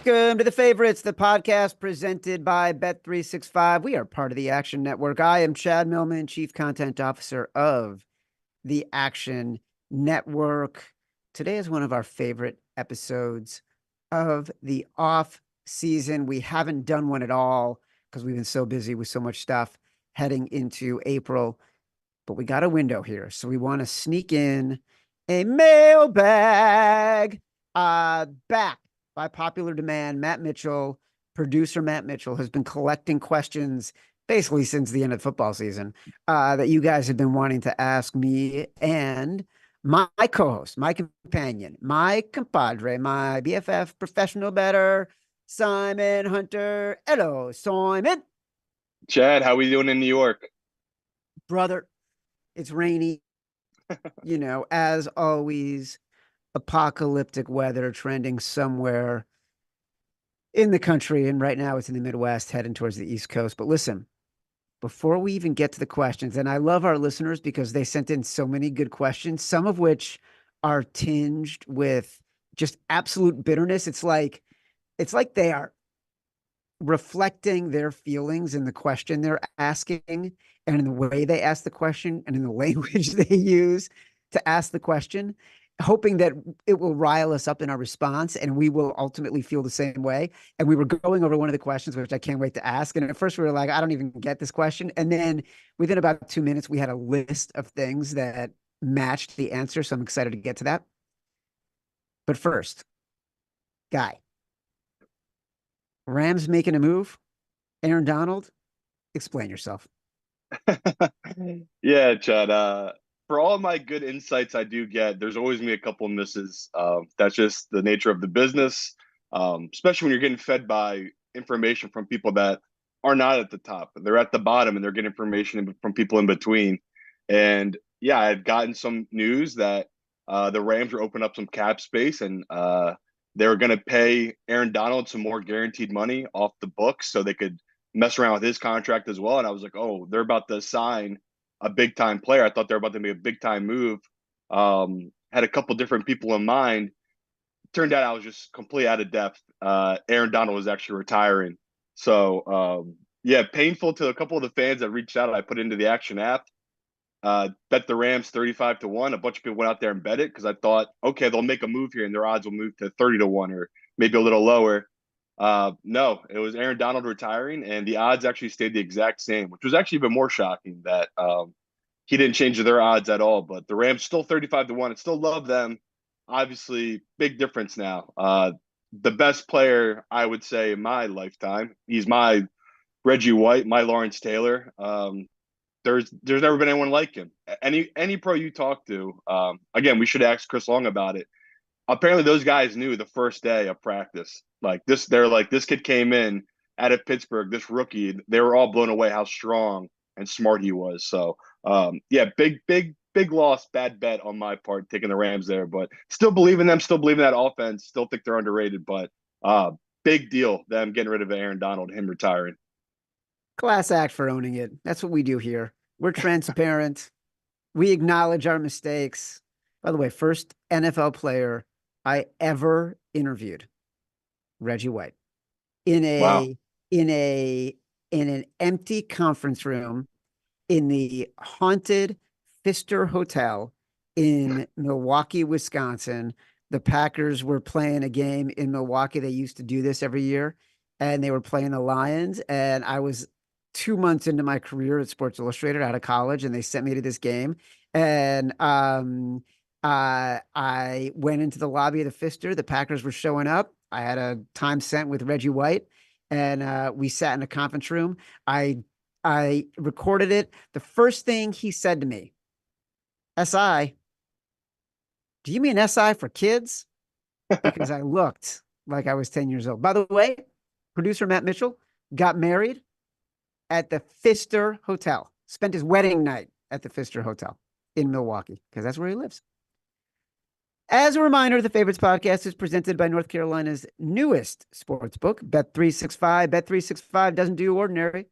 Welcome to The Favorites, the podcast presented by Bet365. We are part of the Action Network. I am Chad Millman, Chief Content Officer of the Action Network. Today is one of our favorite episodes of the off season. We haven't done one at all because we've been so busy with so much stuff heading into April, but we got a window here. So we want to sneak in a mailbag back. By popular demand, producer Matt Mitchell, has been collecting questions basically since the end of football season that you guys have been wanting to ask me and my co-host, my companion, my compadre, my BFF professional bettor, Simon Hunter. Hello, Simon. Chad, how we doing in New York? Brother, it's rainy, as always. Apocalyptic weather trending somewhere in the country. And right now it's in the Midwest heading towards the East Coast. But listen, before we even get to the questions, and I love our listeners because they sent in so many good questions, some of which are tinged with just absolute bitterness. It's like they are reflecting their feelings in the question they're asking and in the way they ask the question and in the language they use to ask the question, hoping that it will rile us up in our response and we will ultimately feel the same way. And we were going over one of the questions, which I can't wait to ask. And at first we were like, I don't even get this question. And then within about 2 minutes, we had a list of things that matched the answer. So I'm excited to get to that. But first, Guy, Rams making a move. Aaron Donald, explain yourself. Yeah, Chad. For all my good insights I do get, there's always me a couple misses. That's just the nature of the business, especially when you're getting fed by information from people that are not at the top. They're at the bottom and they're getting information from people in between. And yeah, I had gotten some news that the Rams were opening up some cap space and they were going to pay Aaron Donald some more guaranteed money off the books so they could mess around with his contract as well. And I was like, oh, they're about to sign a big time player. I thought they were about to make a big time move. Had a couple different people in mind. Turned out I was just completely out of depth. Aaron Donald was actually retiring. So yeah, painful to a couple of the fans that reached out. I put into the Action app. Bet the Rams 35-1. A bunch of people went out there and bet it because I thought, okay, they'll make a move here and their odds will move to 30-1 or maybe a little lower. No, it was Aaron Donald retiring, and the odds actually stayed the exact same, which was actually even more shocking that he didn't change their odds at all. But the Rams still 35-1. I still love them. Obviously, big difference now. The best player, I would say, in my lifetime. He's my Reggie White, my Lawrence Taylor. There's never been anyone like him. Any pro you talk to, again, we should ask Chris Long about it. Apparently those guys knew the first day of practice. They're like, this kid came in out of Pittsburgh, this rookie. They were all blown away how strong and smart he was. So yeah, big loss, bad bet on my part, taking the Rams there, but still believe in them, still believe in that offense, still think they're underrated, but big deal them getting rid of Aaron Donald, him retiring. Class act for owning it. That's what we do here. We're transparent. We acknowledge our mistakes. By the way, first NFL player I ever interviewed, Reggie White, in Wow. an empty conference room in the haunted Pfister Hotel in Milwaukee, Wisconsin. The Packers were playing a game in Milwaukee. They used to do this every year, and they were playing the Lions. And I was 2 months into my career at Sports Illustrated out of college, and they sent me to this game. And I went into the lobby of the Pfister. The Packers were showing up. I had a time sent with Reggie White, and we sat in a conference room. I recorded it. The first thing he said to me, SI, do you mean SI for kids? Because I looked like I was 10 years old. By the way, producer Matt Mitchell got married at the Pfister Hotel, spent his wedding night at the Pfister Hotel in Milwaukee, because that's where he lives. As a reminder, the Favorites podcast is presented by North Carolina's newest sports book, Bet365. Bet365 doesn't do ordinary.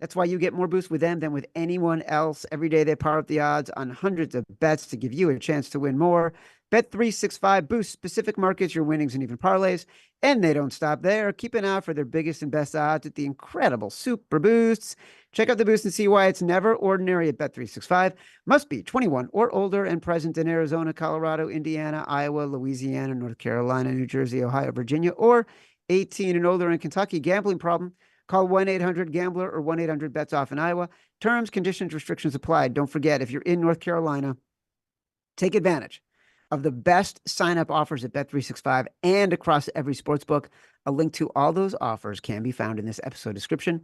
That's why you get more boosts with them than with anyone else. Every day they power up the odds on hundreds of bets to give you a chance to win more. Bet365 boosts specific markets, your winnings, and even parlays. And they don't stop there. Keep an eye out for their biggest and best odds at the incredible Super Boosts. Check out the boost and see why it's never ordinary at Bet365. Must be 21 or older and present in Arizona, Colorado, Indiana, Iowa, Louisiana, North Carolina, New Jersey, Ohio, Virginia, or 18 and older in Kentucky. Gambling problem? Call 1-800-GAMBLER or 1-800-BETS-OFF in Iowa. Terms, conditions, restrictions apply. Don't forget, if you're in North Carolina, take advantage of the best sign-up offers at Bet365 and across every sportsbook. A link to all those offers can be found in this episode description.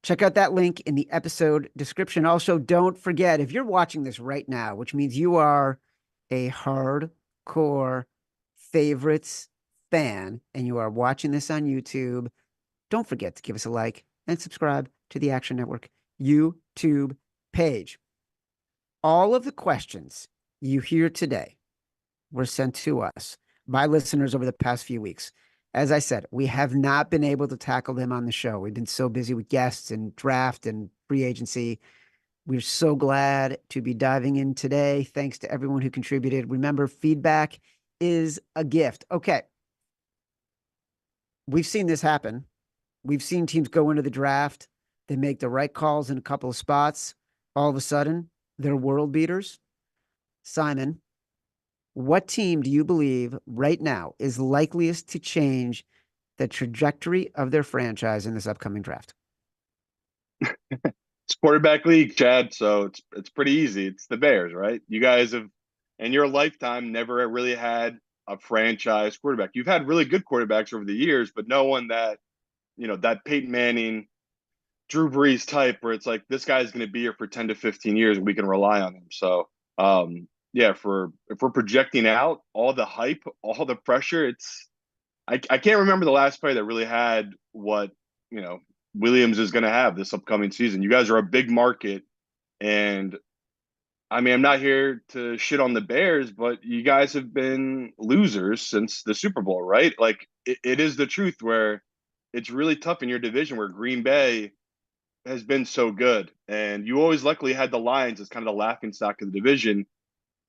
Check out that link in the episode description. Also, don't forget, if you're watching this right now, which means you are a hardcore favorites fan and you are watching this on YouTube, don't forget to give us a like and subscribe to the Action Network YouTube page. All of the questions you hear today were sent to us by listeners over the past few weeks. As I said, we have not been able to tackle them on the show. We've been so busy with guests and draft and free agency. We're so glad to be diving in today. Thanks to everyone who contributed. Remember, feedback is a gift. Okay. We've seen this happen. We've seen teams go into the draft. They make the right calls in a couple of spots. All of a sudden, they're world beaters. Simon, what team do you believe right now is likeliest to change the trajectory of their franchise in this upcoming draft? It's quarterback league, Chad. So it's pretty easy. It's the Bears, right? You guys have, in your lifetime, never really had a franchise quarterback. You've had really good quarterbacks over the years, but no one that, that Peyton Manning, Drew Brees type, where it's like this guy's going to be here for 10 to 15 years and we can rely on him. So, yeah, if we're projecting out all the hype, all the pressure, I can't remember the last player that really had what Williams is going to have this upcoming season. You guys are a big market, and I mean, I'm not here to shit on the Bears, but you guys have been losers since the Super Bowl, right? Like it is the truth where it's really tough in your division where Green Bay has been so good, and you always luckily had the Lions as kind of the laughing stock of the division.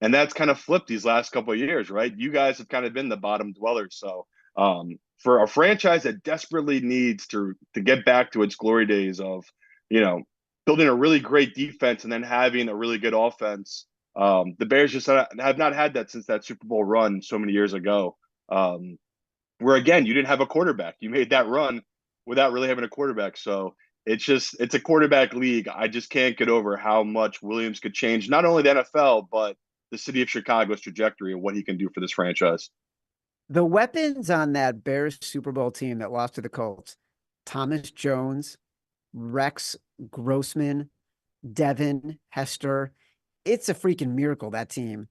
And that's kind of flipped these last couple of years, right? You guys have kind of been the bottom dwellers. So for a franchise that desperately needs to get back to its glory days of, building a really great defense and then having a really good offense, the Bears just have not had that since that Super Bowl run so many years ago. Where again, you didn't have a quarterback. You made that run without really having a quarterback. So it's a quarterback league. I just can't get over how much Williams could change not only the NFL, but the city of Chicago's trajectory and what he can do for this franchise. The weapons on that Bears Super Bowl team that lost to the Colts, Thomas Jones, Rex Grossman, Devin Hester. It's a freaking miracle that team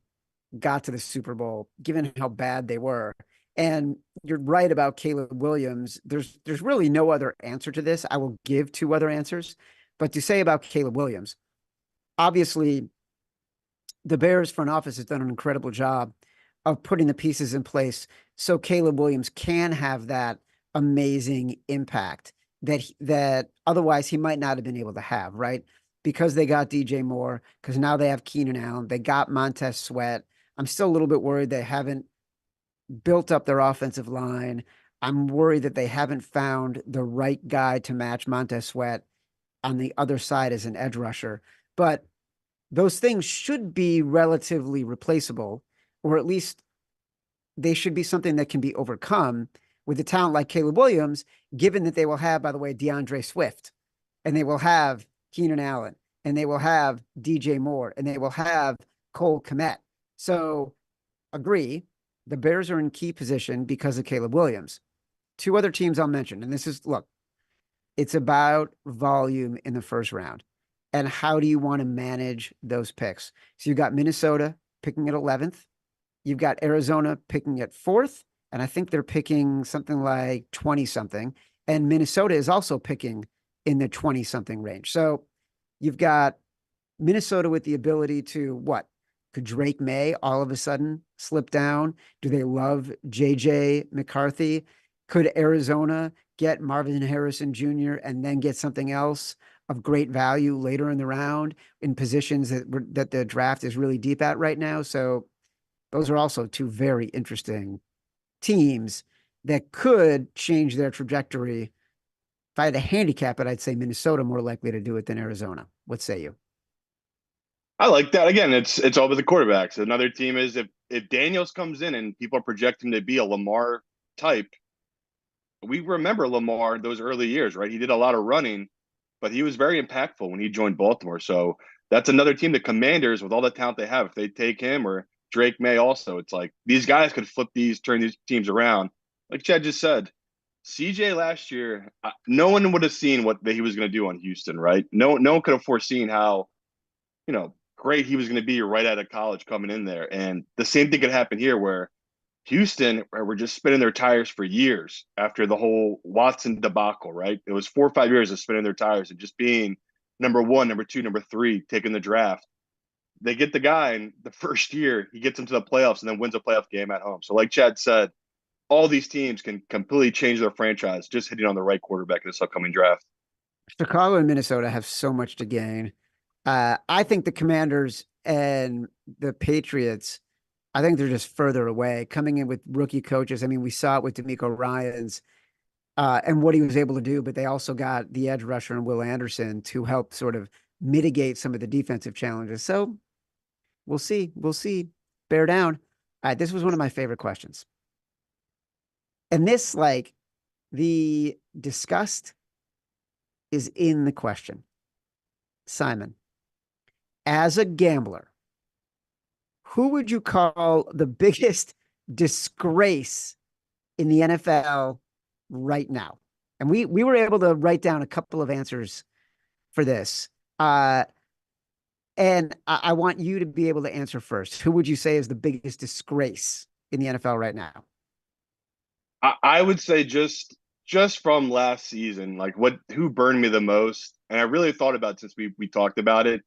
got to the Super Bowl, given how bad they were. And you're right about Caleb Williams. There's really no other answer to this. I will give two other answers. But to say about Caleb Williams, obviously, the Bears front office has done an incredible job of putting the pieces in place so Caleb Williams can have that amazing impact that otherwise he might not have been able to have, right? Because they got DJ Moore, because now they have Keenan Allen, they got Montez Sweat. I'm still a little bit worried they haven't built up their offensive line. I'm worried that they haven't found the right guy to match Montez Sweat on the other side as an edge rusher. But those things should be relatively replaceable, or at least they should be something that can be overcome with a talent like Caleb Williams, given that they will have, by the way, DeAndre Swift, and they will have Keenan Allen, and they will have DJ Moore, and they will have Cole Kmet. So agree, the Bears are in key position because of Caleb Williams. Two other teams I'll mention, and this is, look, it's about volume in the first round. And how do you want to manage those picks? So you've got Minnesota picking at 11th. You've got Arizona picking at 4th. And I think they're picking something like 20-something. And Minnesota is also picking in the 20-something range. So you've got Minnesota with the ability to what? Could Drake May all of a sudden slip down? Do they love J.J. McCarthy? Could Arizona get Marvin Harrison Jr. and then get something else of great value later in the round in positions that the draft is really deep at right now? So Those are also two very interesting teams that could change their trajectory. If I had to handicap it, I'd say Minnesota more likely to do it than Arizona. What say you? I like that. Again, it's all with the quarterbacks. Another team is if Daniels comes in and people are projecting to be a Lamar type, we remember Lamar those early years, right? He did a lot of running, but he was very impactful when he joined Baltimore. So that's another team, the Commanders, with all the talent they have. If they take him or Drake May also, it's like these guys could turn these teams around. Like Chad just said, CJ last year, no one would have seen what he was going to do on Houston, right? No one could have foreseen how, great he was going to be right out of college coming in there. And the same thing could happen here where Houston were just spinning their tires for years after the whole Watson debacle, right? It was 4 or 5 years of spinning their tires and just being number one, number two, number three, taking the draft. They get the guy, and the first year he gets into the playoffs and then wins a playoff game at home. So, like Chad said, all these teams can completely change their franchise just hitting on the right quarterback in this upcoming draft. Chicago and Minnesota have so much to gain. I think the Commanders and the Patriots, I think they're just further away coming in with rookie coaches. I mean, we saw it with D'Amico Ryans and what he was able to do, but they also got the edge rusher and Will Anderson to help sort of mitigate some of the defensive challenges. So we'll see. We'll see. Bear down. All right. This was one of my favorite questions. And this, like, the disgust is in the question. Simon, as a gambler, who would you call the biggest disgrace in the NFL right now? And we were able to write down a couple of answers for this. And I want you to be able to answer first. Who would you say is the biggest disgrace in the NFL right now? I would say just from last season, like who burned me the most, and I really thought about it since we talked about it.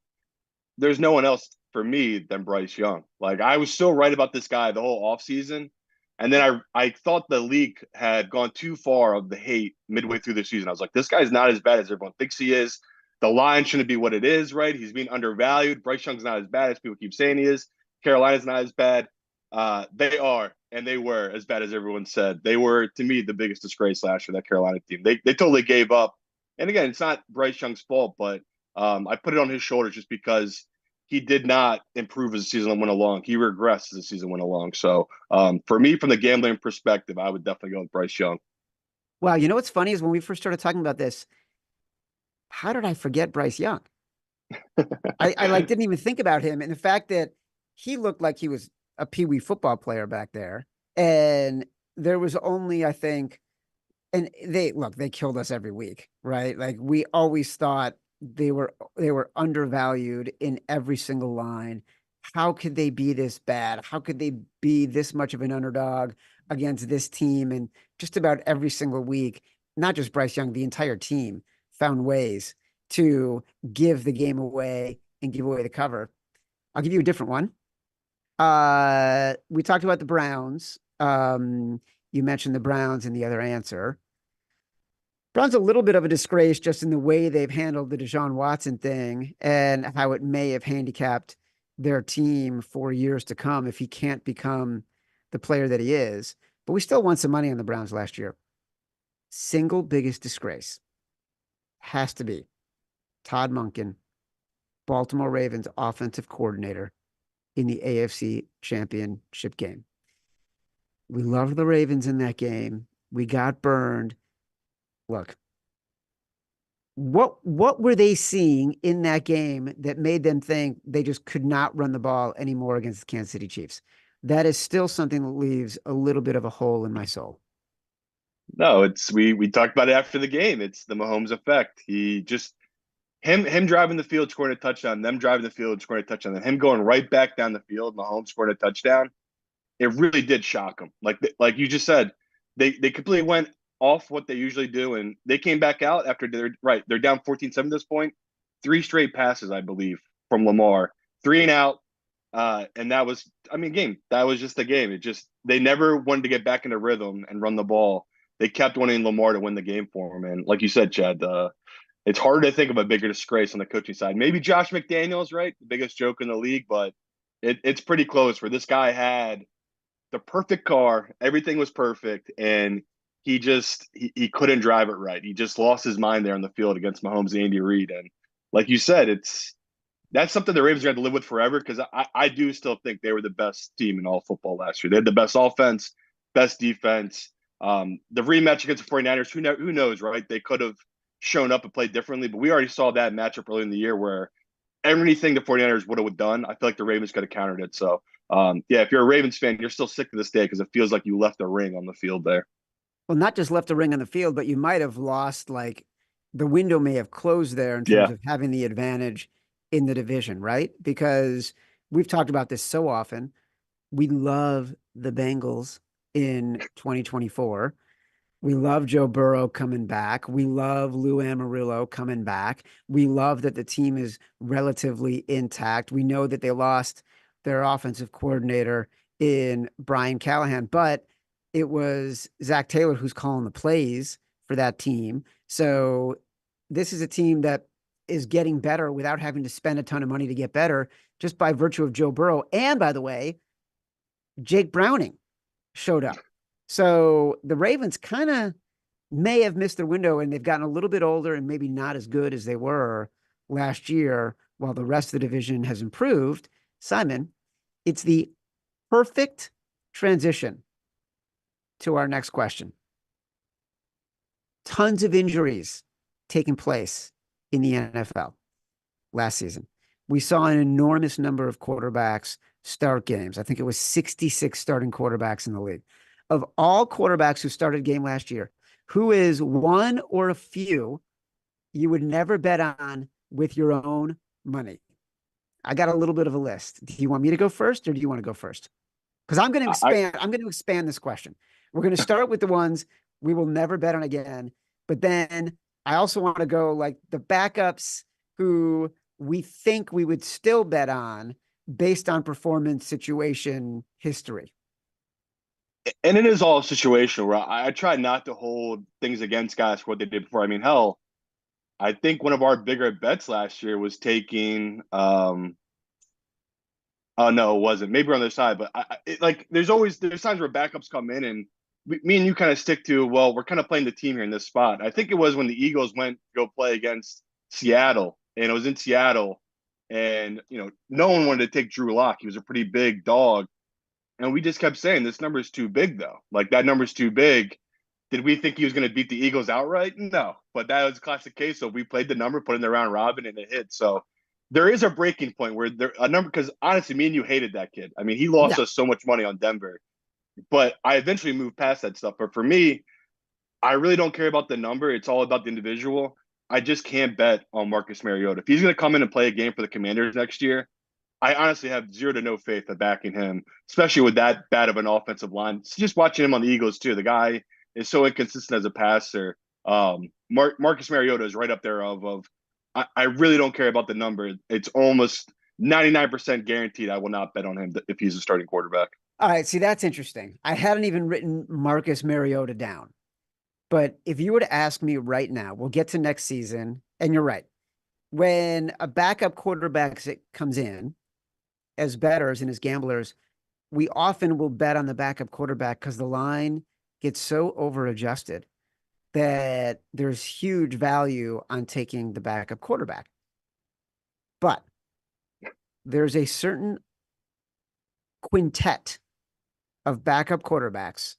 There's no one else for me than Bryce Young. Like I was so right about this guy the whole offseason. And then I thought the league had gone too far of the hate midway through the season. I was like, this guy's not as bad as everyone thinks he is. The line shouldn't be what it is, right? He's being undervalued. Bryce Young's not as bad as people keep saying he is. Carolina's not as bad. They are, and they were as bad as everyone said. They were, to me, the biggest disgrace last year, that Carolina team. They totally gave up. And again, it's not Bryce Young's fault, but I put it on his shoulders just because he did not improve as the season went along. He regressed as the season went along. So for me, from the gambling perspective, I would definitely go with Bryce Young. Wow, you know what's funny is when we first started talking about this, how did I forget Bryce Young? I like didn't even think about him. And the fact that he looked like he was a peewee football player back there. And there was only, I think, and they killed us every week, right? Like we always thought they were undervalued in every single line. How could they be this bad? How could they be this much of an underdog against this team? And just about every single week, not just Bryce Young, the entire team found ways to give the game away and give away the cover. I'll give you a different one. We talked about the Browns. You mentioned the Browns in the other answer. Brown's a little bit of a disgrace just in the way they've handled the Deshaun Watson thing and how it may have handicapped their team for years to come if he can't become the player that he is. But we still won some money on the Browns last year. Single biggest disgrace has to be Todd Monken, Baltimore Ravens offensive coordinator in the AFC Championship game. We loved the Ravens in that game. We got burned. Look, what were they seeing in that game that made them think they just could not run the ball anymore against the Kansas City Chiefs? That is still something that leaves a little bit of a hole in my soul. No, it's we talked about it after the game. It's the Mahomes effect. He just him driving the field, scoring a touchdown, them driving the field, scoring a touchdown, and him going right back down the field, Mahomes scoring a touchdown. It really did shock them. Like you just said, they completely went off what they usually do, and they came back out after they're down 14-7 at this point. Three straight passes, I believe, from Lamar, three and out, and that was, I mean, game. That was just the game. It just they never wanted to get back into rhythm and run the ball. They kept wanting Lamar to win the game for him, and like you said, Chad, it's hard to think of a bigger disgrace on the coaching side. Maybe Josh McDaniels, right? The biggest joke in the league, but It's pretty close where this guy had the perfect car, everything was perfect, and he couldn't drive it right. He just lost his mind there on the field against Mahomes and Andy Reid. And like you said, that's something the Ravens are going to live with forever because I do still think they were the best team in all football last year. They had the best offense, best defense. The rematch against the 49ers, who knows, right? They could have shown up and played differently, but we already saw that matchup early in the year where anything the 49ers would have done, I feel like the Ravens could have countered it. So, yeah, if you're a Ravens fan, you're still sick to this day because it feels like you left a ring on the field there. Well, not just left a ring on the field, but you might have lost, like, the window may have closed there in terms Yeah. of having the advantage in the division, right? Because we've talked about this so often. We love the Bengals in 2024. We love Joe Burrow coming back. We love Lou Amarillo coming back. We love that the team is relatively intact. We know that they lost their offensive coordinator in Brian Callahan, but it was Zach Taylor who's calling the plays for that team. So this is a team that is getting better without having to spend a ton of money to get better, just by virtue of Joe Burrow. And by the way, Jake Browning showed up. So the Ravens kind of may have missed their window, and they've gotten a little bit older and maybe not as good as they were last year, while the rest of the division has improved. Simon, it's the perfect transition to our next question. Tons of injuries taking place in the NFL last season. We saw an enormous number of quarterbacks start games. I think it was 66 starting quarterbacks in the league. Of all quarterbacks who started a game last year, who is one or a few you would never bet on with your own money? I got a little bit of a list. Do you want me to go first, or do you want to go first? Because I'm going to I expand. I'm going to expand this question. We're going to start with the ones we will never bet on again, but then I also want to go like the backups who we think we would still bet on based on performance, situation, history. and it is all situational where I try not to hold things against guys for what they did before. I mean, hell, I think one of our bigger bets last year was taking oh no, it wasn't. Maybe we're on the other side, but like there's times where backups come in and me and you kind of stick to, well, we're kind of playing the team here in this spot. I think it was when the Eagles went to go play against Seattle, and it was in Seattle, and no one wanted to take Drew Lock. He was a pretty big dog, and we just kept saying this number is too big, though. Like that number's too big. Did we think he was going to beat the Eagles outright? No, but that was a classic case. So we played the number, put in the round robin, and it hit. So there is a breaking point where a number, because honestly, me and you hated that kid. I mean, he lost Yeah. us so much money on Denver, but I eventually moved past that stuff. But for me, I really don't care about the number. It's all about the individual. I just can't bet on Marcus Mariota. If he's going to come in and play a game for the Commanders next year, I honestly have zero to no faith of backing him, especially with that bad of an offensive line. Just watching him on the Eagles too. The guy is so inconsistent as a passer. Marcus Mariota is right up there of I really don't care about the number. It's almost 99% guaranteed I will not bet on him if he's a starting quarterback. All right. See, that's interesting. I hadn't even written Marcus Mariota down. But if you were to ask me right now, we'll get to next season, and you're right. When a backup quarterback comes in as bettors and as gamblers, we often will bet on the backup quarterback because the line gets so over adjusted that there's huge value on taking the backup quarterback. But there's a certain quintet of backup quarterbacks.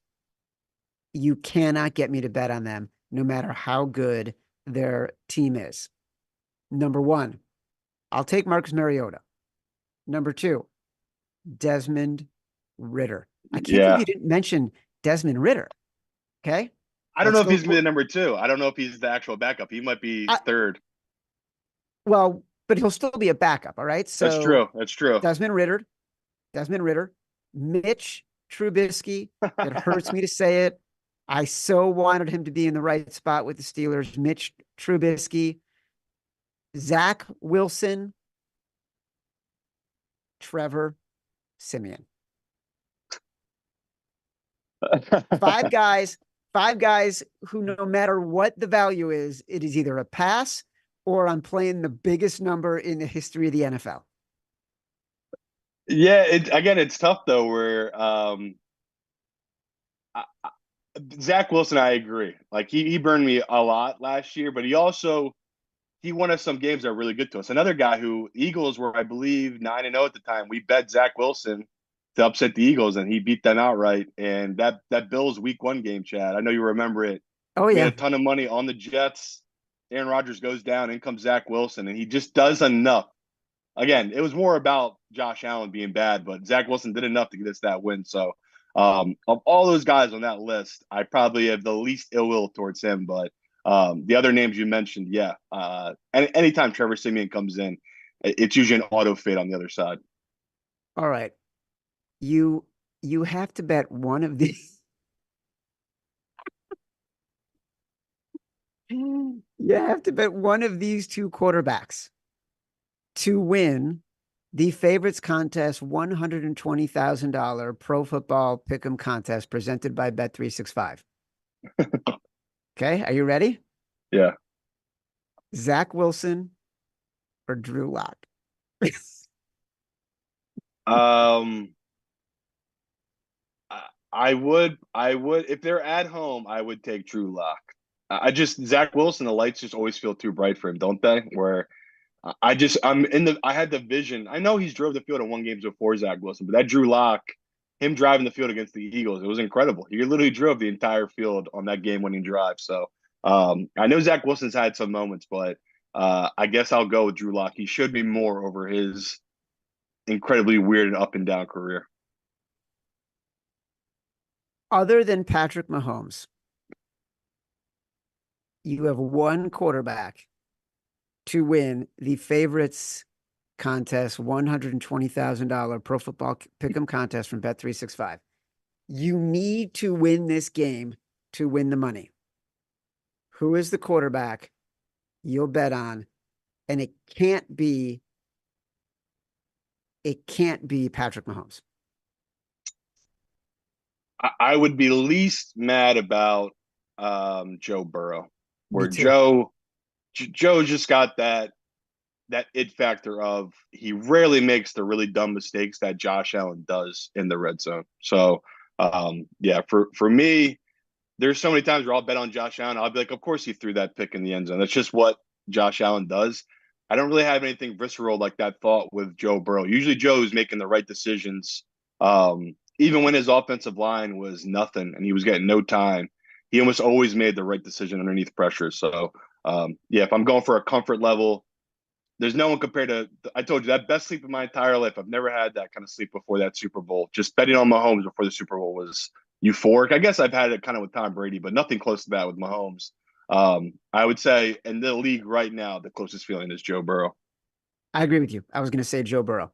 You cannot get me to bet on them no matter how good their team is. Number one, I'll take Marcus Mariota. Number two, Desmond Ritter. I can't believe Yeah. you didn't mention Desmond Ritter. Okay. I don't know if he's going to be the number two. I don't know if he's the actual backup. He might be third. Well, but he'll still be a backup. All right. So That's true. That's true. Desmond Ritter, Mitch Trubisky. It hurts me to say it. I so wanted him to be in the right spot with the Steelers. Mitch Trubisky, Zach Wilson, Trevor Siemian. Five guys who, no matter what the value is, it is either a pass or I'm playing the biggest number in the history of the NFL. Yeah, again, it's tough though. Where Zach Wilson, I agree. Like he burned me a lot last year, but he won us some games that are really good to us. Another guy who Eagles were, I believe, 9-0 at the time. We bet Zach Wilson to upset the Eagles, and he beat them outright. And that Bills Week 1 game, Chad. I know you remember it. Oh Made a yeah. ton of money on the Jets. Aaron Rodgers goes down, in comes Zach Wilson, and he just does enough. Again, it was more about Josh Allen being bad, but Zach Wilson did enough to get us that win. So, of all those guys on that list, I probably have the least ill will towards him. But the other names you mentioned, yeah, anytime Trevor Siemian comes in, it's usually an auto fade on the other side. All right. You you have to bet one of these. You have to bet one of these two quarterbacks to win the favorites contest $120,000 pro football pick'em contest presented by Bet365. Okay, are you ready? Yeah. Zach Wilson or Drew Lock? Um, I would, if they're at home, I would take Drew Lock. I just Zach Wilson, the lights just always feel too bright for him, don't they? Where I had the vision. I know he's drove the field in one games before Zach Wilson, but that Drew Lock, him driving the field against the Eagles, it was incredible. He literally drove the entire field on that game winning drive. So I know Zach Wilson's had some moments, but I guess I'll go with Drew Lock. He should be more over his incredibly weird and up and down career. Other than Patrick Mahomes, you have one quarterback to win the favorites contest $120,000 pro football pick'em contest from Bet365. You need to win this game to win the money. Who is the quarterback you'll bet on? And it can't be Patrick Mahomes. I would be least mad about Joe Burrow, Me where too. Joe just got that it factor of he rarely makes the really dumb mistakes that Josh Allen does in the red zone. So yeah, for me, there's so many times where I'll bet on Josh Allen. I'll be like, of course he threw that pick in the end zone. That's just what Josh Allen does. I don't really have anything visceral like that thought with Joe Burrow. Usually Joe's making the right decisions. Even when his offensive line was nothing and he was getting no time, he almost always made the right decision underneath pressure. So yeah, if I'm going for a comfort level, there's no one compared to. I told you that best sleep of my entire life. I've never had that kind of sleep before that Super Bowl. Just betting on Mahomes before the Super Bowl was euphoric. I guess I've had it kind of with Tom Brady, but nothing close to that with Mahomes. I would say in the league right now, the closest feeling is Joe Burrow. I agree with you. I was going to say Joe Burrow.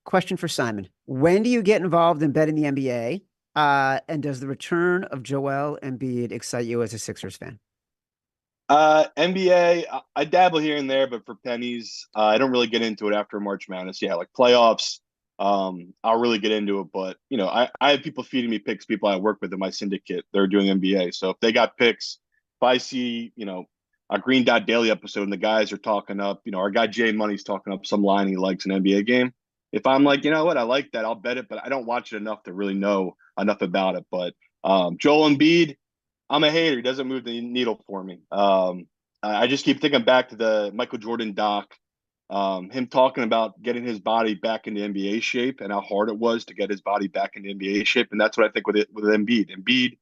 Question for Simon. When do you get involved in betting the NBA? And does the return of Joel Embiid excite you as a Sixers fan? NBA, I dabble here and there, but for pennies, I don't really get into it after March Madness. Yeah, like playoffs, I'll really get into it. But I have people feeding me picks. People I work with in my syndicate, they're doing NBA. So if they got picks, if I see a Green Dot Daily episode and the guys are talking up, our guy Jay Money's talking up some line he likes an NBA game. If I'm like, you know what, I like that, I'll bet it, but I don't watch it enough to really know enough about it. But Joel Embiid, I'm a hater. He doesn't move the needle for me. I just keep thinking back to the Michael Jordan doc, him talking about getting his body back into NBA shape and how hard it was to get his body back into NBA shape. And that's what I think with Embiid. Embiid,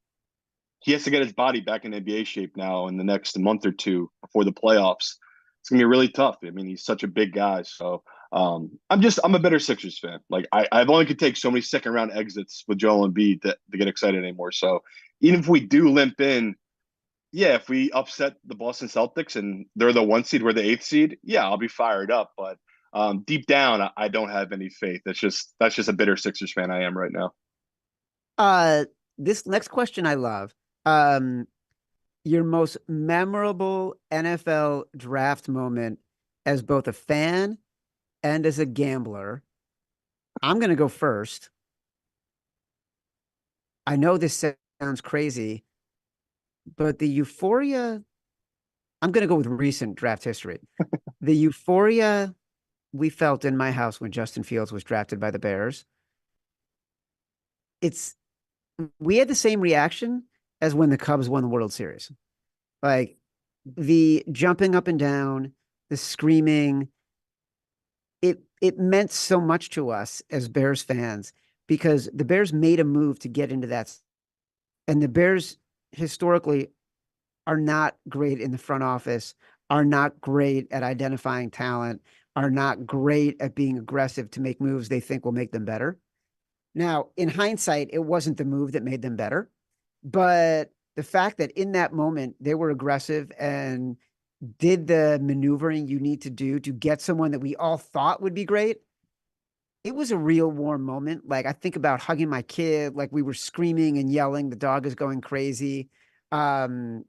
he has to get his body back in NBA shape now in the next month or two before the playoffs. It's gonna be really tough. I mean, he's such a big guy. So I'm a better Sixers fan. Like I've only could take so many second round exits with Joel Embiid to get excited anymore. So even if we do limp in, yeah, if we upset the Boston Celtics and they're the 1 seed, we're the 8th seed, yeah, I'll be fired up. But deep down, I don't have any faith. That's just a bitter Sixers fan I am right now. Uh, this next question I love. Um, your most memorable NFL draft moment as both a fan and as a gambler. I'm going to go first. I know this sounds crazy, but the euphoria, I'm going to go with recent draft history. The euphoria we felt in my house when Justin Fields was drafted by the Bears. It's we had the same reaction as when the Cubs won the World Series. Like the jumping up and down, the screaming, it meant so much to us as Bears fans because the Bears made a move to get into that. And the Bears historically are not great in the front office, are not great at identifying talent, are not great at being aggressive to make moves they think will make them better. Now, in hindsight, it wasn't the move that made them better, but the fact that in that moment they were aggressive and did the maneuvering you need to do to get someone that we all thought would be great, it was a real warm moment. Like I think about hugging my kid, like we were screaming and yelling, the dog is going crazy. Um,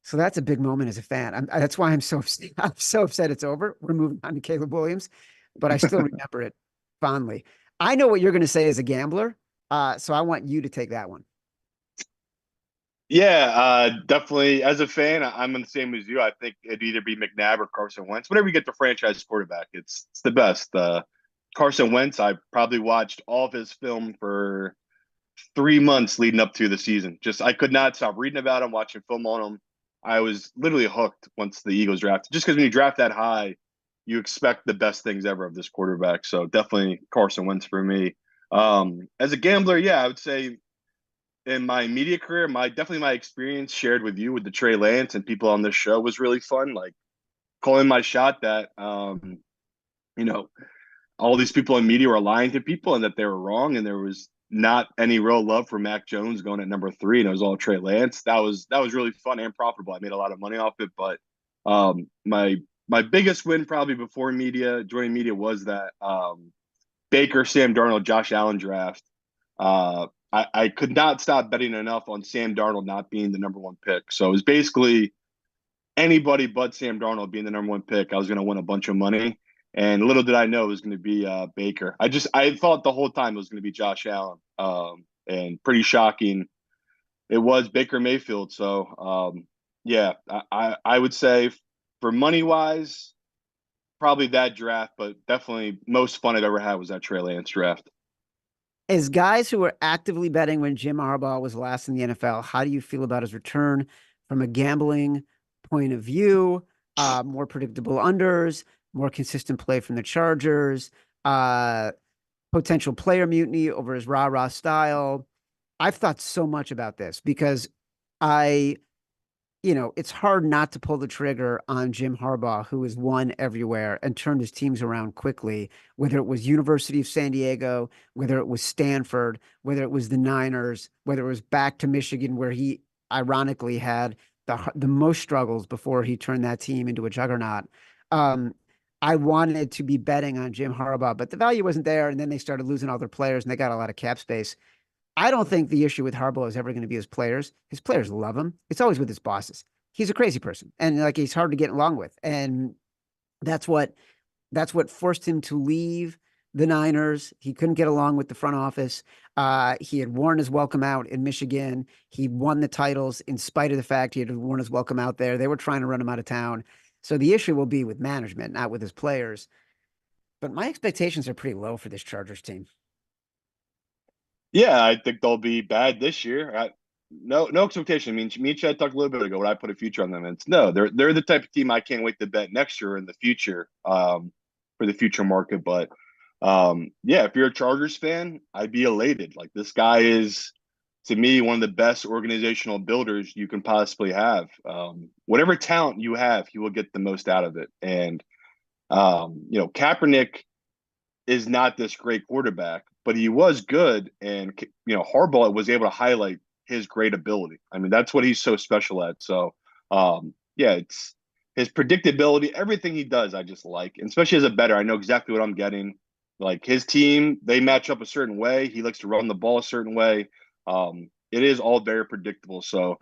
so that's a big moment as a fan. That's why I'm so upset. I'm so upset it's over. We're moving on to Caleb Williams, but I still remember it fondly. I know what you're going to say as a gambler, so I want you to take that one. Yeah, definitely. As a fan, I'm the same as you. I think it'd either be McNabb or Carson Wentz. Whenever you get the franchise quarterback, it's the best. Carson Wentz, I probably watched all of his film for 3 months leading up to the season. Just I could not stop reading about him, watching film on him. I was literally hooked once the Eagles drafted. Just because when you draft that high, you expect the best things ever of this quarterback. So definitely Carson Wentz for me. As a gambler, yeah, I would say in my media career, my experience shared with you with the Trey Lance and people on this show was really fun. Like calling my shot that you know, all these people in media were lying to people and that they were wrong, and there was not any real love for Mac Jones going at number 3, and it was all Trey Lance. That was really fun and profitable. I made a lot of money off it, but my biggest win probably before joining media was that Baker, Sam Darnold, Josh Allen draft. I could not stop betting enough on Sam Darnold not being the number 1 pick. So it was basically anybody but Sam Darnold being the number 1 pick. I was going to win a bunch of money. And little did I know it was going to be Baker. I thought the whole time it was going to be Josh Allen. And pretty shocking. It was Baker Mayfield. So yeah, I would say for money wise, probably that draft, but definitely most fun I've ever had was that Trey Lance draft. As guys who were actively betting when Jim Harbaugh was last in the NFL, how do you feel about his return from a gambling point of view? More predictable unders, more consistent play from the Chargers, uh, potential player mutiny over his rah-rah style. I've thought so much about this because I it's hard not to pull the trigger on Jim Harbaugh, who has won everywhere and turned his teams around quickly, whether it was University of San Diego, whether it was Stanford, whether it was the Niners, whether it was back to Michigan, where he ironically had the most struggles before he turned that team into a juggernaut. Um, I wanted to be betting on Jim Harbaugh, but the value wasn't there. And then they started losing all their players and they got a lot of cap space. I don't think the issue with Harbaugh is ever going to be his players. His players love him. It's always with his bosses. He's a crazy person, and like he's hard to get along with, and that's what that's what forced him to leave the Niners. He couldn't get along with the front office. He had worn his welcome out in Michigan. He won the titles in spite of the fact he had worn his welcome out there. They were trying to run him out of town. So the issue will be with management, not with his players. But my expectations are pretty low for this Chargers team. Yeah, I think they'll be bad this year. No expectation. I mean, me and Chad talked a little bit ago. Would I put a future on them? And it's no. They're the type of team I can't wait to bet next year in the future, for the future market. But yeah, if you're a Chargers fan, I'd be elated. Like this guy is, to me, one of the best organizational builders you can possibly have. Whatever talent you have, he will get the most out of it. And Kaepernick is not this great quarterback, but he was good. And, Harbaugh was able to highlight his great ability. I mean, that's what he's so special at. So, yeah, it's his predictability, everything he does, I just like. And especially as a bettor, I know exactly what I'm getting. Like his team, they match up a certain way. He likes to run the ball a certain way. It is all very predictable. So,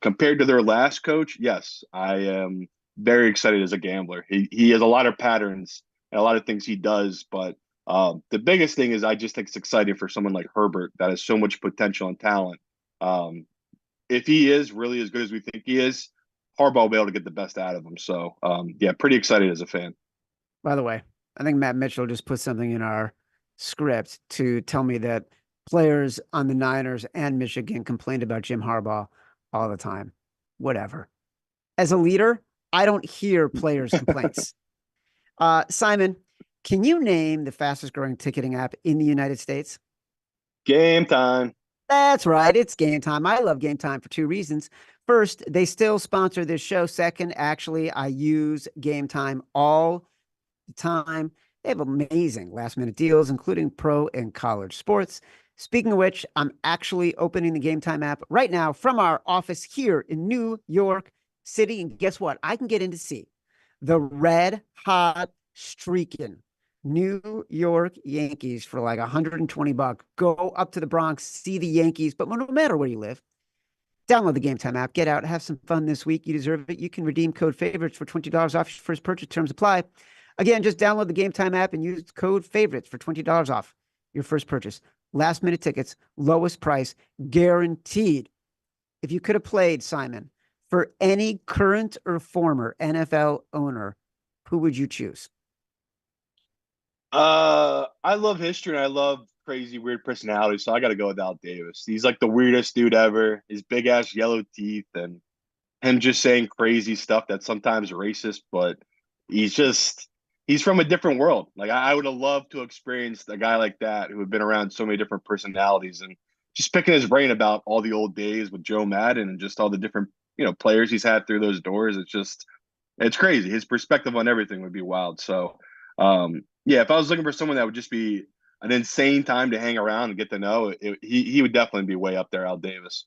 compared to their last coach, yes, I am very excited as a gambler. He has a lot of patterns and a lot of things he does. But the biggest thing is I just think it's exciting for someone like Herbert that has so much potential and talent. Um, if he is really as good as we think he is, Harbaugh will be able to get the best out of him. So, yeah, pretty excited as a fan. By the way, I think Matt Mitchell just put something in our script to tell me that players on the Niners and Michigan complained about Jim Harbaugh all the time. Whatever. As a leader, I don't hear players' complaints. Simon, can you name the fastest growing ticketing app in the United States? Game time. That's right. It's game time. I love game time for two reasons. First, they still sponsor this show. Second, actually, I use game time all the time. They have amazing last minute deals, including pro and college sports. Speaking of which, I'm actually opening the Game Time app right now from our office here in New York City. And guess what? I can get in to see the red hot streaking New York Yankees for like $120. Go up to the Bronx, see the Yankees, but no matter where you live, download the Game Time app. Get out, have some fun this week. You deserve it. You can redeem code favorites for $20 off your first purchase. Terms apply. Again, just download the Game Time app and use code favorites for $20 off your first purchase. Last minute tickets, lowest price, guaranteed. If you could have played, Simon, for any current or former NFL owner, who would you choose? I love history and I love crazy, weird personalities, so I got to go with Al Davis. He's like the weirdest dude ever. His big ass yellow teeth and him just saying crazy stuff that's sometimes racist, but he's just he's from a different world. Like I would have loved to experience a guy like that who had been around so many different personalities and just picking his brain about all the old days with Joe Madden and just all the different players he's had through those doors. It's crazy. His perspective on everything would be wild. So yeah, if I was looking for someone that would just be an insane time to hang around and get to know, he would definitely be way up there, Al Davis.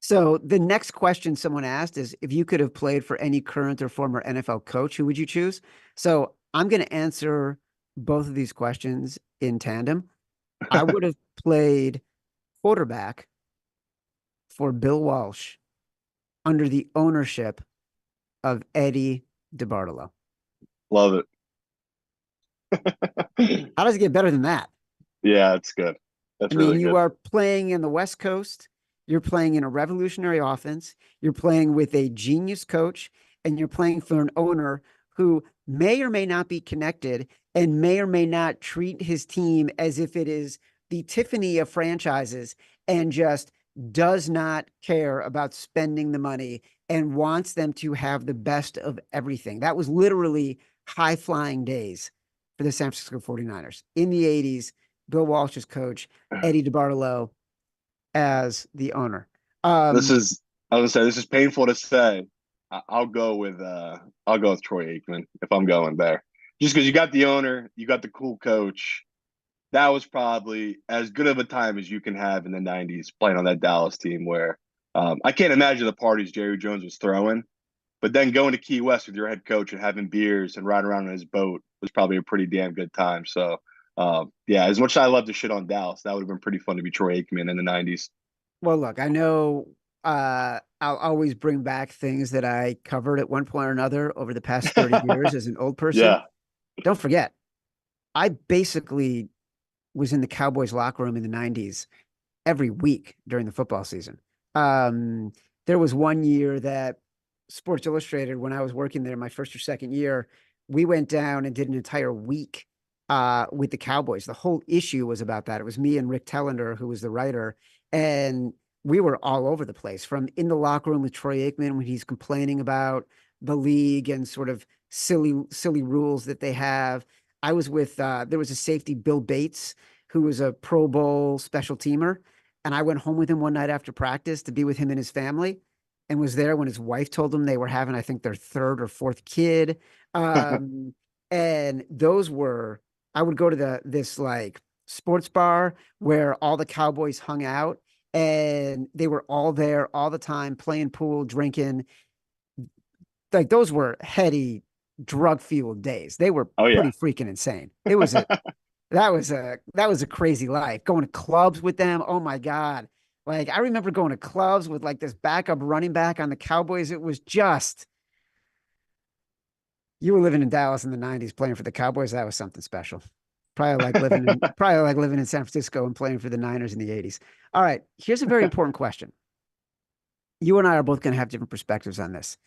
So the next question someone asked is if you could have played for any current or former NFL coach, who would you choose? So I'm going to answer both of these questions in tandem. I would have played quarterback for Bill Walsh under the ownership of Eddie DeBartolo. Love it. How does it get better than that? Yeah, it's good. I That's mean, really you good. are playing in the West Coast, you're playing in a revolutionary offense, you're playing with a genius coach, and you're playing for an owner who may or may not be connected and may or may not treat his team as if it is the Tiffany of franchises and just does not care about spending the money and wants them to have the best of everything. That was literally high flying days for the San Francisco 49ers in the 80s. Bill Walsh's coach, Eddie DeBartolo as the owner. This Um, is I was gonna say this is painful to say. I'll go with Troy Aikman if I'm going there. Just because you got the owner, you got the cool coach. That was probably as good of a time as you can have in the '90s playing on that Dallas team. Where I can't imagine the parties Jerry Jones was throwing, but then going to Key West with your head coach and having beers and riding around on his boat was probably a pretty damn good time. So yeah, as much as I love to shit on Dallas, that would have been pretty fun to be Troy Aikman in the '90s. well, look, I know I'll always bring back things that I covered at one point or another over the past 30 years as an old person. Yeah. Don't forget, I basically was in the Cowboys locker room in the 90s every week during the football season. Um, there was one year that Sports Illustrated, when I was working there, my first or second year, we went down and did an entire week with the Cowboys. The whole issue was about that. It was me and Rick Tellender, who was the writer, and we were all over the place from in the locker room with Troy Aikman when he's complaining about the league and sort of silly rules that they have. I was with there was a safety, Bill Bates, who was a Pro Bowl special teamer, and I went home with him one night after practice to be with him and his family, and was there when his wife told him they were having, I think, their third or fourth kid. Um, and those were, I would go to this like sports bar where all the Cowboys hung out, and they were all there all the time, playing pool, drinking. Like those were heady, drug fueled days. They were Oh pretty yeah. freaking insane. That was a crazy life. Going to clubs with them. Oh my God. Like I remember going to clubs with like this backup running back on the Cowboys. It was just you were living in Dallas in the 90s playing for the Cowboys. That was something special. Probably like living in San Francisco and playing for the Niners in the 80s. All right. Here's a very important question. You and I are both going to have different perspectives on this.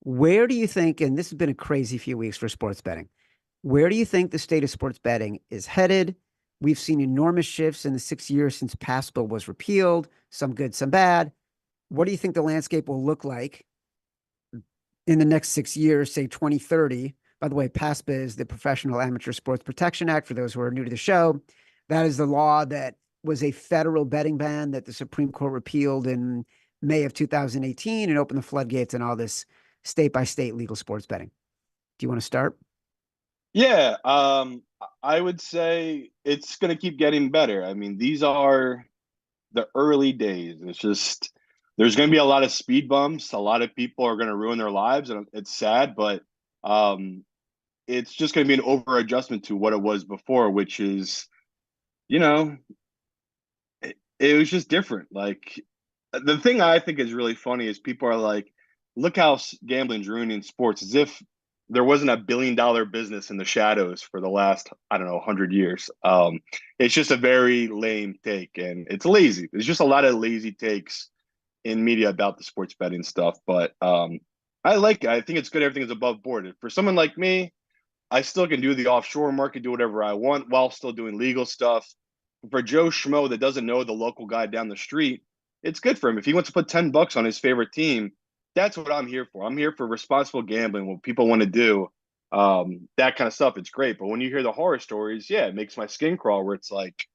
Where do you think, and this has been a crazy few weeks for sports betting, Where do you think the state of sports betting is headed? We've seen enormous shifts in the 6 years since PASPA was repealed, some good, some bad. What do you think the landscape will look like in the next 6 years, say 2030? By the way, PASPA is the Professional Amateur Sports Protection Act, for those who are new to the show. That is the law that was a federal betting ban that the Supreme Court repealed in May of 2018 and opened the floodgates and all this state by state legal sports betting. Do you want to start? Yeah, I would say it's going to keep getting better. I mean, these are the early days. It's just there's going to be a lot of speed bumps. A lot of people are going to ruin their lives, and it's sad, but um, it's just going to be an over adjustment to what it was before, which is, you know, it was just different. Like the thing I think is really funny is people are like, look how gambling's ruining sports, as if there wasn't $1 billion business in the shadows for the last, I don't know, 100 years. It's just a very lame take, and it's lazy. There's just a lot of lazy takes in media about the sports betting stuff. But I like it. I think it's good. Everything is above board. For someone like me, I still can do the offshore market, do whatever I want while still doing legal stuff. For Joe Schmo that doesn't know the local guy down the street, it's good for him. If he wants to put $10 on his favorite team, that's what I'm here for. I'm here for responsible gambling, what people want to do. That kind of stuff. It's great. But when you hear the horror stories, yeah, it makes my skin crawl where it's like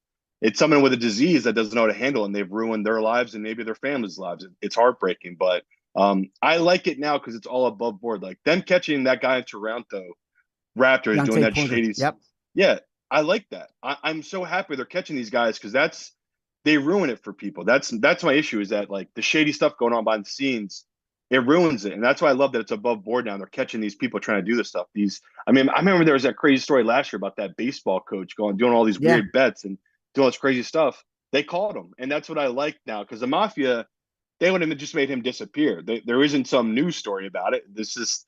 it's someone with a disease that doesn't know how to handle it, and they've ruined their lives and maybe their family's lives. It's heartbreaking. But I like it now because it's all above board. Like them catching that guy in Toronto Raptors doing Deontay that Porter. shady. Yep. Yeah, I like that. I'm so happy they're catching these guys because they ruin it for people. That's my issue is that like the shady stuff going on behind the scenes, it ruins it, and that's why I love that it's above board now. They're catching these people trying to do this stuff. I mean, I remember there was that crazy story last year about that baseball coach going doing all these Yeah. weird bets and doing all this crazy stuff. They caught him, and that's what I like now because the mafia they would have just made him disappear. There isn't some news story about it. This is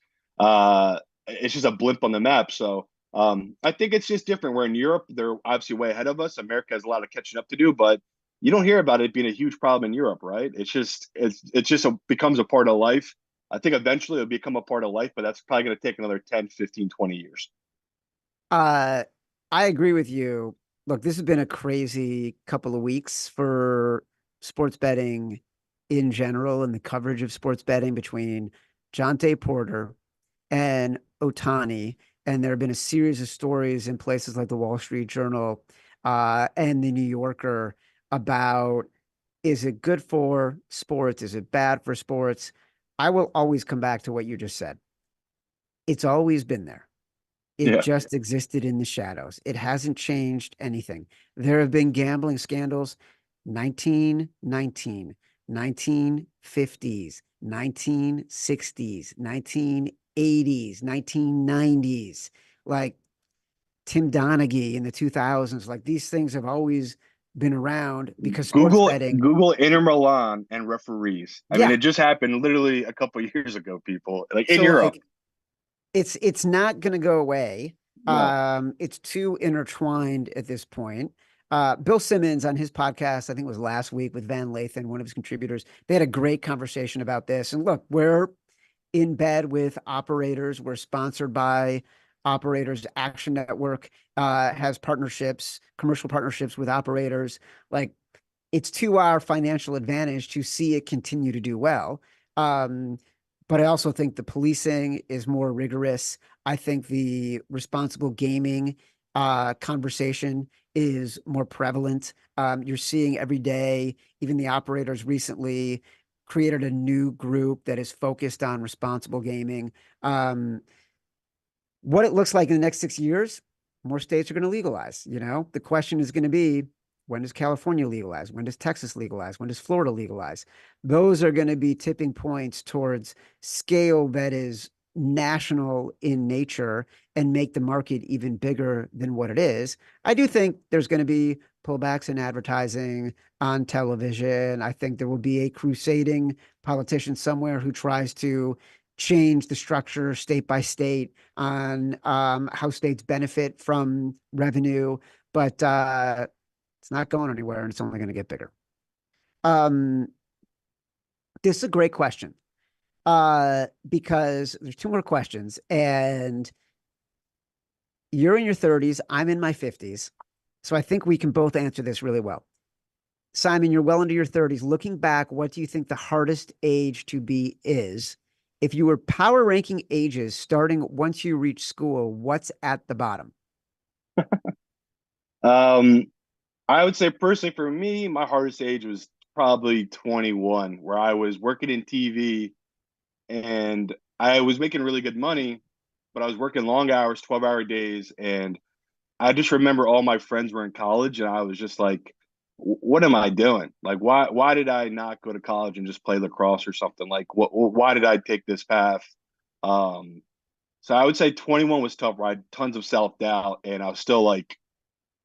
it's just a blip on the map. So I think it's just different. Where in Europe, they're obviously way ahead of us. America has a lot of catching up to do, but you don't hear about it being a huge problem in Europe, right? Becomes a part of life. I think eventually it'll become a part of life, but that's probably going to take another 10, 15, 20 years. Uh, I agree with you. Look, this has been a crazy couple of weeks for sports betting in general and the coverage of sports betting between Jonte Porter and Otani. And there have been a series of stories in places like the Wall Street Journal and the New Yorker about, is it good for sports? Is it bad for sports? I will always come back to what you just said. It's always been there. It Yeah. just existed in the shadows. It hasn't changed anything. There have been gambling scandals 1919, 1950s, 1960s, 1980s, 1990s, like Tim Donaghy in the 2000s. Like these things have always been around because sports betting. Google Inter Milan and referees. I mean, Yeah. it just happened literally a couple of years ago. People like in So Europe. like it's not going to go away. No. It's too intertwined at this point. Bill Simmons on his podcast, I think it was last week with Van Lathan, one of his contributors, they had a great conversation about this. And look, we're in bed with operators. We're sponsored by operators. Action Network has partnerships, commercial partnerships with operators. Like it's to our financial advantage to see it continue to do well. Um, but I also think the policing is more rigorous. I think the responsible gaming conversation is more prevalent. You're seeing every day, even the operators recently created a new group that is focused on responsible gaming. What it looks like in the next 6 years, more states are going to legalize. You know, the question is going to be, when does California legalize? When does Texas legalize? When does Florida legalize? Those are going to be tipping points towards scale that is national in nature and make the market even bigger than what it is. I do think there's going to be pullbacks in advertising on television. I think there will be a crusading politician somewhere who tries to change the structure state by state on how states benefit from revenue, but it's not going anywhere and it's only going to get bigger. Um, this is a great question because there's two more questions and you're in your 30s, I'm in my 50s. So I think we can both answer this really well. Simon, you're well into your 30s. Looking back, what do you think the hardest age to be is? If you were power ranking ages starting once you reach school, what's at the bottom? Um, I would say personally for me, my hardest age was probably 21, where I was working in TV and I was making really good money, but I was working long hours, 12-hour days, and I just remember all my friends were in college, and I was just like, "What am I doing? Like, why did I not go to college and just play lacrosse or something? Like, why did I take this path?" Um, so I would say 21 was tough, where I had tons of self-doubt, and I was still like,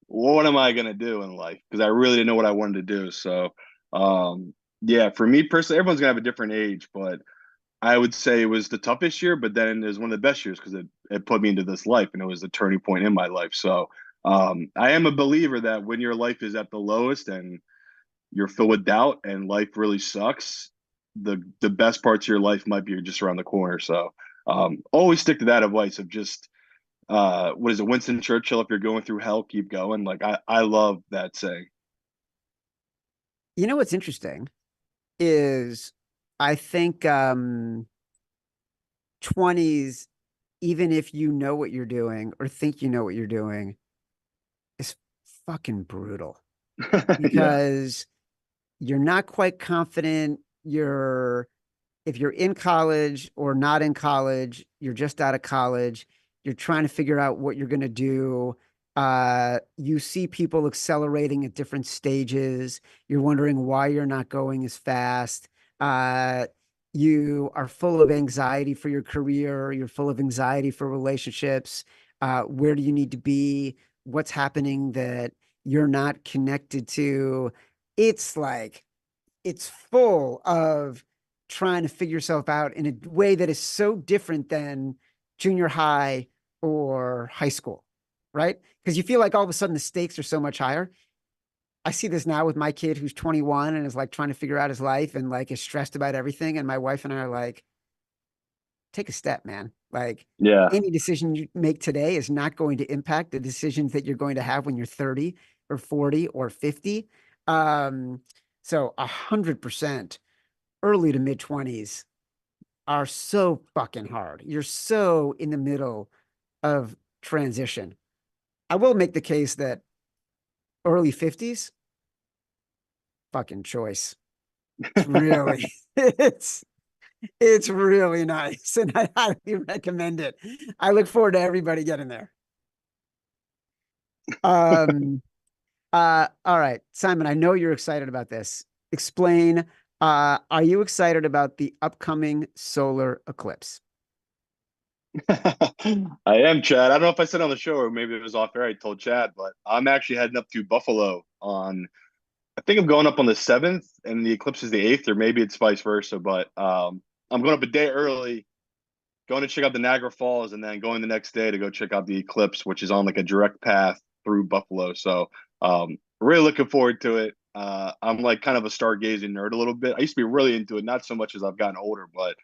"What am I gonna do in life?" Because I really didn't know what I wanted to do. So, um, yeah, for me personally, everyone's gonna have a different age, but I would say it was the toughest year, but then it was one of the best years because it put me into this life and it was a turning point in my life. So I am a believer that when your life is at the lowest and you're filled with doubt and life really sucks, the best parts of your life might be just around the corner. So always stick to that advice of just what is it, Winston Churchill? If you're going through hell, keep going. Like I love that saying. You know what's interesting is I think 20s, even if you know what you're doing or think you know what you're doing, is fucking brutal Yeah. because you're not quite confident. You're if you're in college or not in college, you're just out of college, you're trying to figure out what you're going to do. You see people accelerating at different stages. You're wondering why you're not going as fast. Uh, you are full of anxiety for your career. You're full of anxiety for relationships. Where do you need to be? What's happening that you're not connected to? It's like, it's full of trying to figure yourself out in a way that is so different than junior high or high school, right? Because you feel like all of a sudden the stakes are so much higher. I see this now with my kid who's 21 and is like trying to figure out his life and like is stressed about everything. And my wife and I are like, take a step, man. Like Yeah. any decision you make today is not going to impact the decisions that you're going to have when you're 30 or 40 or 50. Um, so 100% early to mid 20s are so fucking hard. You're so in the middle of transition. I will make the case that early 50s, fucking choice. It's really, it's really nice. And I highly recommend it. I look forward to everybody getting there. Um, all right, Simon, I know you're excited about this. Explain, are you excited about the upcoming solar eclipse? I am Chad. I don't know if I said on the show or maybe it was off air. I told Chad, but I'm actually heading up to Buffalo on. I think I'm going up on the 7th, and the eclipse is the 8th, or maybe it's vice versa. But I'm going up a day early, going to check out the Niagara Falls, and then going the next day to go check out the eclipse, which is on like a direct path through Buffalo. So really looking forward to it. I'm like kind of a stargazing nerd a little bit. I used to be really into it, not so much as I've gotten older, but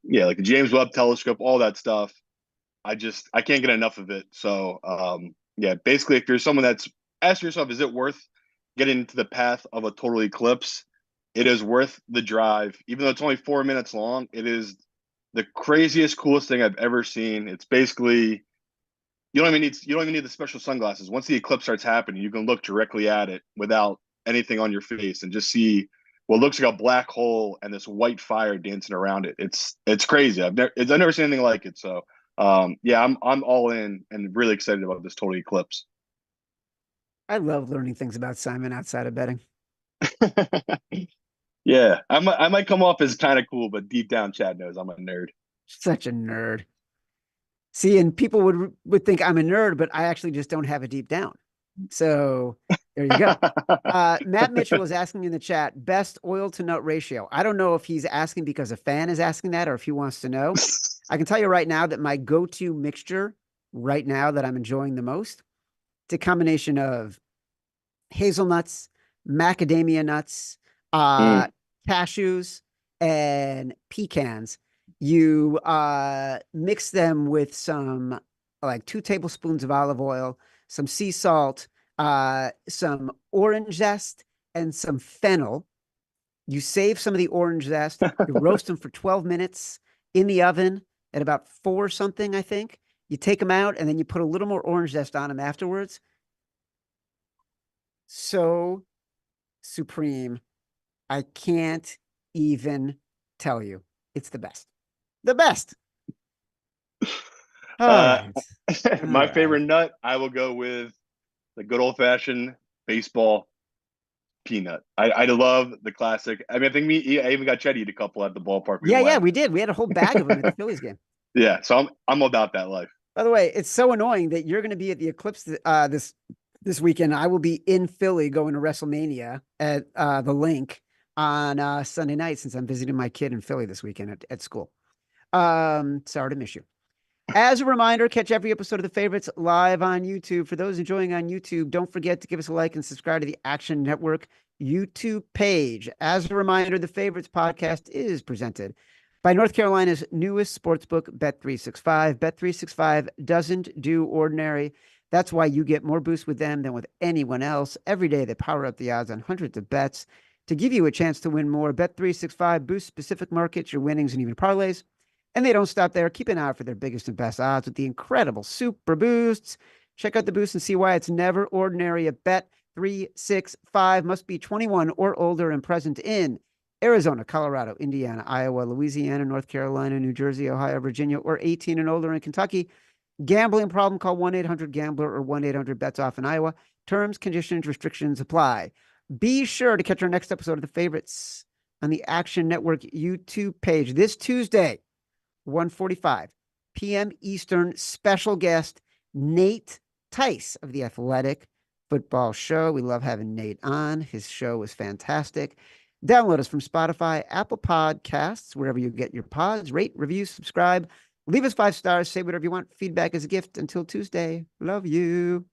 yeah, like the James Webb Telescope, all that stuff. I can't get enough of it. So yeah, basically, if you're someone that's ask yourself, is it worth getting into the path of a total eclipse? It is worth the drive, even though it's only 4 minutes long. It is the craziest, coolest thing I've ever seen. It's basically you don't even need the special sunglasses. Once the eclipse starts happening, you can look directly at it without anything on your face and just see what looks like a black hole and this white fire dancing around it. It's crazy. I've never seen anything like it. So yeah, I'm all in and really excited about this total eclipse. I love learning things about Simon outside of betting. Yeah, I might come off as kind of cool, but deep down, Chad knows I'm a nerd. Such a nerd. See, and people would think I'm a nerd, but I actually just don't have it deep down. So there you go. Matt Mitchell is asking in the chat, best oil to nut ratio. I don't know if he's asking because a fan is asking that or if he wants to know. I can tell you right now that my go-to mixture right now that I'm enjoying the most, it's a combination of hazelnuts, macadamia nuts, uh, Mm, cashews, and pecans. You mix them with some like 2 tablespoons of olive oil, some sea salt, some orange zest, and some fennel. You save some of the orange zest. You roast them for 12 minutes in the oven at about 4 something, I think. You take them out and then you put a little more orange zest on them afterwards. So supreme. I can't even tell you. It's the best. The best. All Uh, right. All my right. favorite nut, I will go with the good old fashioned baseball peanut. I love the classic. I mean, I think I even got Chet to eat a couple at the ballpark we Yeah, yeah, went. we did. We had a whole bag of them at the Phillies game. Yeah, so I'm about that life. By the way, it's so annoying that you're going to be at the Eclipse this weekend. I will be in Philly going to WrestleMania at the Link on Sunday night since I'm visiting my kid in Philly this weekend at school. Sorry to miss you. As a reminder, catch every episode of The Favorites live on YouTube. For those enjoying on YouTube, don't forget to give us a like and subscribe to the Action Network YouTube page. As a reminder, The Favorites podcast is presented by North Carolina's newest sportsbook, Bet365. Bet365 doesn't do ordinary. That's why you get more boosts with them than with anyone else. Every day, they power up the odds on hundreds of bets to give you a chance to win more. Bet365 boosts specific markets, your winnings, and even parlays. And they don't stop there. Keep an eye out for their biggest and best odds with the incredible Super Boosts. Check out the boost and see why it's never ordinary. A Bet365 must be 21 or older and present in Arizona, Colorado, Indiana, Iowa, Louisiana, North Carolina, New Jersey, Ohio, Virginia, or 18 and older in Kentucky. Gambling problem, call 1-800-GAMBLER or 1-800-BETS-OFF in Iowa. Terms, conditions, restrictions apply. Be sure to catch our next episode of The Favorites on the Action Network YouTube page this Tuesday, 1:45 p.m. Eastern. Special guest Nate Tice of the Athletic Football Show. We love having Nate on. His show is fantastic. Download us from Spotify, Apple Podcasts, wherever you get your pods. Rate, review, subscribe. Leave us 5 stars. Say whatever you want. Feedback is a gift. Until Tuesday. Love you.